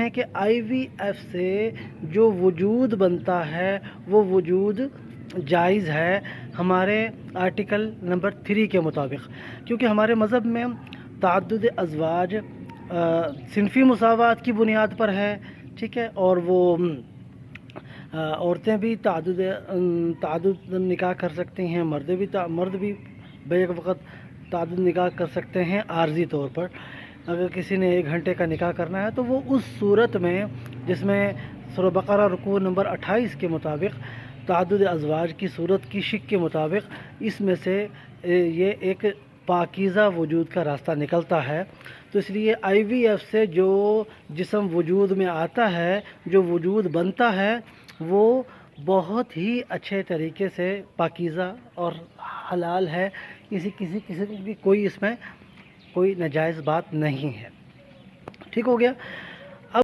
ہیں کہ آئی وی ایف سے جو وجود بنتا ہے وہ وجود جائز ہے ہمارے آرٹیکل نمبر 3 کے مطابق، کیونکہ ہمارے مذہب میں تعدد ازواج صنفی مساوات کی بنیاد پر ہے، ٹھیک ہے، اور وہ عورتیں بھی تعدد نکاح کر سکتی ہیں، مرد بھی بیک وقت تعدد نکاح کر سکتے ہیں عارضی طور پر۔ اگر کسی نے 1 گھنٹے کا نکاح کرنا ہے تو وہ اس صورت میں جس میں سورہ بقرہ رکوع نمبر 28 کے مطابق تعدد ازواج کی صورت کی شک کے مطابق اس میں سے یہ ایک پاکیزہ وجود کا راستہ نکلتا ہے۔ تو اس لیے آئی وی ایف سے جو جسم وجود میں آتا ہے، جو وجود بنتا ہے، وہ بہت ہی اچھے طریقے سے پاکیزہ اور حلال ہے، کسی کی کوئی اس میں کوئی ناجائز بات نہیں ہے۔ ٹھیک ہو گیا۔